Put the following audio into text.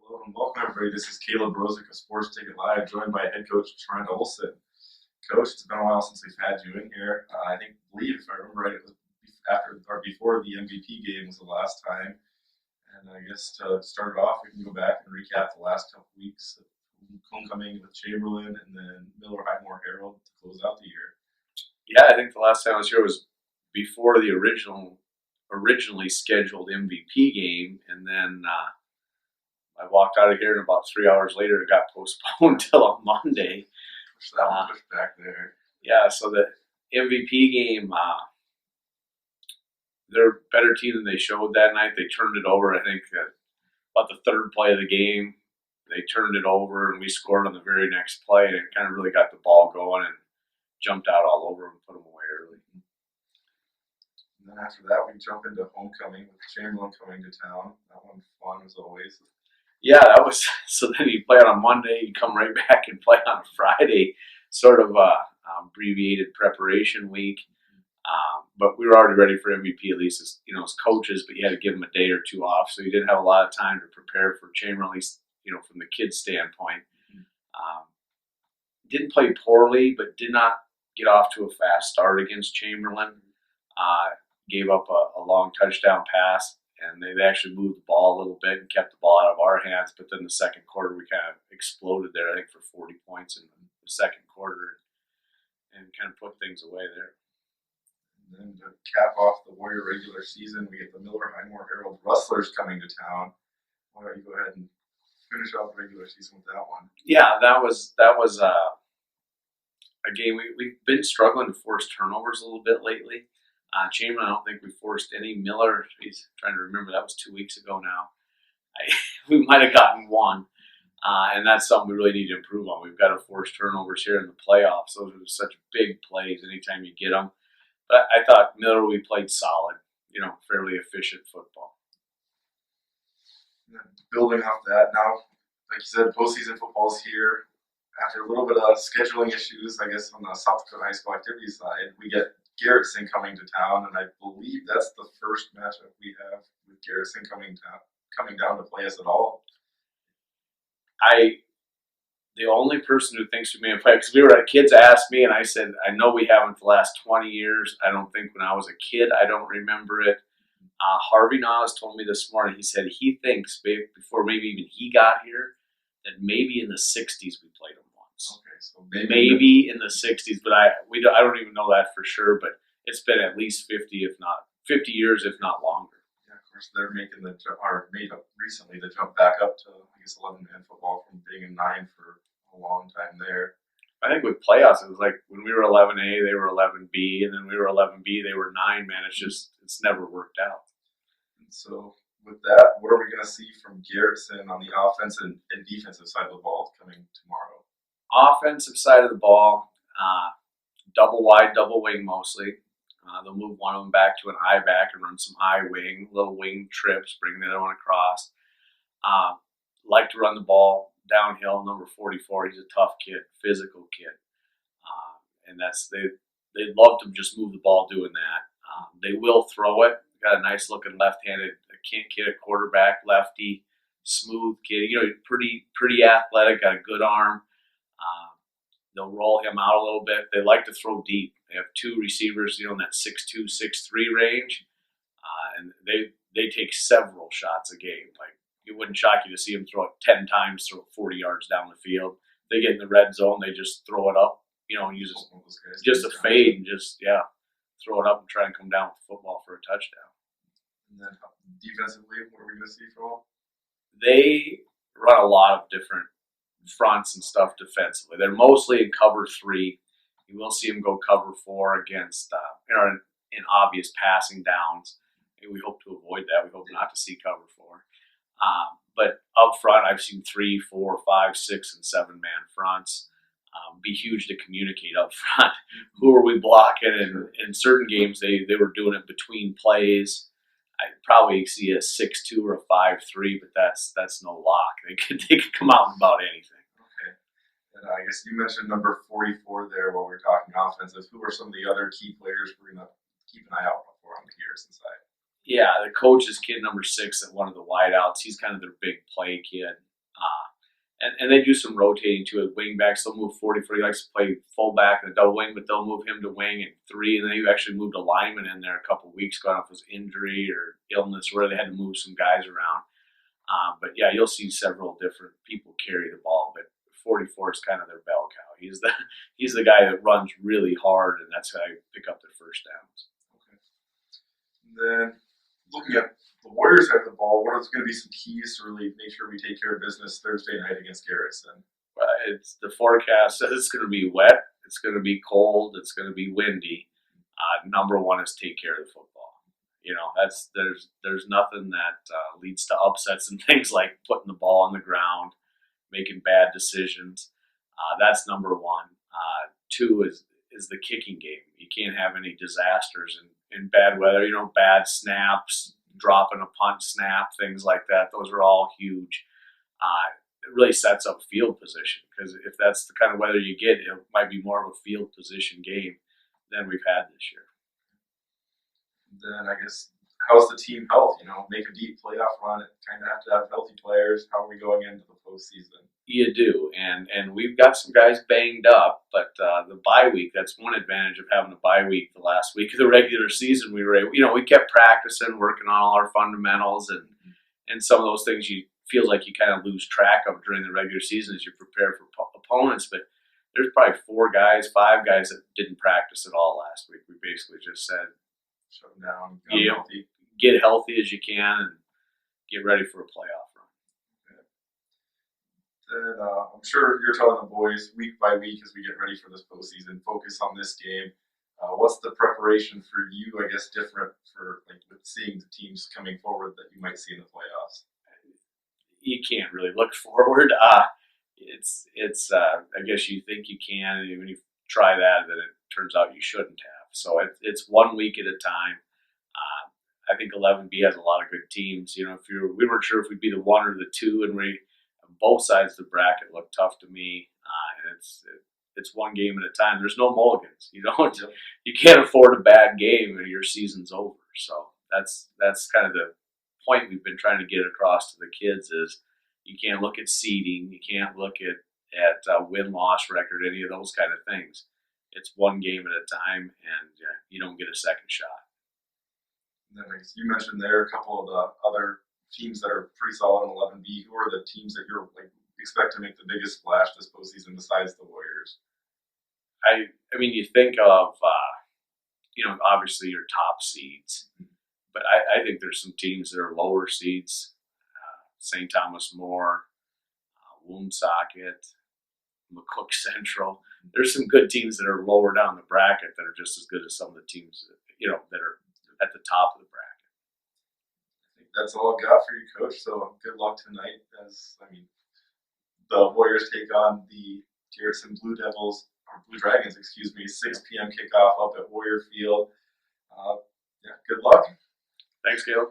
Hello and welcome everybody. This is Caleb Rosick of Sports Ticket Live, joined by head coach Trent Olson. Coach, it's been a while since we've had you in here. I believe, if I remember right, it was after or before the MVP game was the last time. And I guess to start it off, we can go back and recap the last couple weeks of homecoming with Chamberlain and then Miller Highmore Herald to close out the year. Yeah, I think the last time I was here was before the originally scheduled MVP game, and then I walked out of here, and about 3 hours later, it got postponed till on Monday. Push that one pushed back there. Yeah, so the MVP game, they're a better team than they showed that night. They turned it over, I think, about the third play of the game. They turned it over, and we scored on the very next play, and it kind of really got the ball going and jumped out all over them and put them away early. And then after that, we jump into homecoming with Chamberlain coming to town. That one fun as always. Yeah, that was so. Then you play it on Monday, you come right back and play on Friday, sort of abbreviated preparation week. But we were already ready for MVP, at least as coaches. But you had to give them a day or two off, so you didn't have a lot of time to prepare for Chamberlain, at least from the kids' standpoint. Didn't play poorly, but did not get off to a fast start against Chamberlain. Gave up a long touchdown pass, and they actually moved the ball a little bit and kept the ball out of our hands. But then the second quarter, we kind of exploded there, I think, for 40 points in the second quarter and kind of put things away there. And then to cap off the Warrior regular season, we get the Miller Highmore Herald Rustlers coming to town. Why don't you go ahead and finish off the regular season with that one? Yeah, that was a game we've been struggling to force turnovers a little bit lately. Chamberlain, I don't think we forced any. Miller, he's trying to remember, that was 2 weeks ago now. We might have gotten one, and that's something we really need to improve on. We've got to force turnovers here in the playoffs. Those are such big plays anytime you get them. But I thought Miller, we played solid, fairly efficient football. And then building off that, now, like you said, postseason football's here. After a little bit of scheduling issues, I guess, on the South Dakota high school activities side, we get Garretson coming to town, and I believe that's the first matchup we have with Garretson coming down to play us at all. The only person who thinks we may have played, because kids asked me, and I said, I know we haven't the last 20 years. I don't think when I was a kid, I don't remember it. Harvey Nas told me this morning, he said he thinks, before maybe even he got here, that maybe in the 60s we played them once. Okay, so maybe in the 60s, but I don't even know that for sure. But it's been at least 50 years, if not longer. Yeah, of course, they're made up recently to jump back up to 11-man football from being in 9 for a long time there. I think with playoffs, it was like when we were 11A, they were 11B, and then we were 11B, they were 9. Man, it's never worked out. And so with that, what are we going to see from Garretson on the offensive and defensive side of the ball coming tomorrow? Offensive side of the ball, double wide, double wing mostly. They'll move one of them back to an I back and run some I wing, little wing trips, bring the other one across. Like to run the ball downhill. Number 44, he's a tough kid, physical kid, and they'd love to just move the ball doing that. They will throw it. Got a nice looking left-handed kid at quarterback, lefty, smooth kid. Pretty athletic, got a good arm. They'll roll him out a little bit. They like to throw deep. They have 2 receivers, in that 6'2", 6'3" range, and they take several shots a game. Like, it wouldn't shock you to see them throw it 10 times, throw it 40 yards down the field. They get in the red zone, they just throw it up, and use just a fade and throw it up and try and come down with the football for a touchdown. And then defensively, what are we going to see from them? They run a lot of different fronts and stuff defensively. They're mostly in cover 3. You will see them go cover 4 against in obvious passing downs. And we hope to avoid that. We hope not to see cover 4. But up front, I've seen 3, 4, 5, 6, and 7-man fronts. Be huge to communicate up front. Who are we blocking? And in certain games, they were doing it between plays. I'd probably see a 6-2 or a 5-3, but that's no lock. They could come out with about anything. Okay. And I guess you mentioned number 44 there while we were talking offensive. Who are some of the other key players we're going to keep an eye out for on the Garretson side? Yeah, the coach's kid, number 6, at one of the wideouts. He's kind of their big play kid. And they do some rotating too with wing backs. They'll move 40. He likes to play fullback in the double wing, but they'll move him to wing and 3. And they actually moved a lineman in there a couple of weeks ago. I don't know if it was injury or illness where they had to move some guys around. But yeah, you'll see several different people carry the ball, but 44 is kind of their bell cow. He's the guy that runs really hard, and that's how you pick up their first downs. Okay. And then looking at the Warriors side of the ball, what is going to be some keys to really make sure we take care of business Thursday night against Garretson? It's the forecast says it's going to be wet, it's going to be cold, it's going to be windy. Number one is take care of the football. You know, there's nothing that leads to upsets and things like putting the ball on the ground, making bad decisions. That's number one. 2 is the kicking game. You can't have any disasters in bad weather. You know, bad snaps, dropping a punt snap, things like that. Those are all huge. It really sets up field position because if that's the kind of weather you get, it might be more of a field position game than we've had this year. Then I guess, how's the team health? You know, make a deep playoff run. It kind of have to have healthy players. How are we going into the postseason? You do, and we've got some guys banged up, but the bye week, that's one advantage of having a bye week. The last week of the regular season, we were able, we kept practicing, working on all our fundamentals and some of those things you feel like you kind of lose track of during the regular season as you prepare for opponents. But there's probably 5 guys that didn't practice at all last week. We basically just said, shut them down, healthy. Get healthy as you can and get ready for a playoff run. And I'm sure you're telling the boys week by week as we get ready for this postseason, focus on this game. What's the preparation for you, I guess, different for like with seeing the teams coming forward that you might see in the playoffs? You can't really look forward. It's I guess you think you can, and when you try that, then it turns out you shouldn't have. So it's 1 week at a time. I think 11B has a lot of good teams. You know, we weren't sure if we'd be the 1 or the 2, and both sides of the bracket look tough to me. And it's 1 game at a time. There's no mulligans. You can't afford a bad game, and your season's over. So that's kind of the point we've been trying to get across to the kids is you can't look at seeding, you can't look at win-loss record, any of those kind of things. It's 1 game at a time, and you don't get a second shot. And then you mentioned there a couple of the other teams that are pretty solid in 11B. Who are the teams that you're expect to make the biggest splash this postseason besides the Warriors? I mean, you think of obviously your top seeds, but I think there's some teams that are lower seeds. St. Thomas More, Woonsocket, McCook Central. There's some good teams that are lower down the bracket that are just as good as some of the teams that are at the top of the bracket. I think that's all I've got for you, Coach. So good luck tonight. The Warriors take on the Garretson Blue Dragons, 6 p.m. kickoff up at Warrior Field. Good luck. Thanks, Caleb.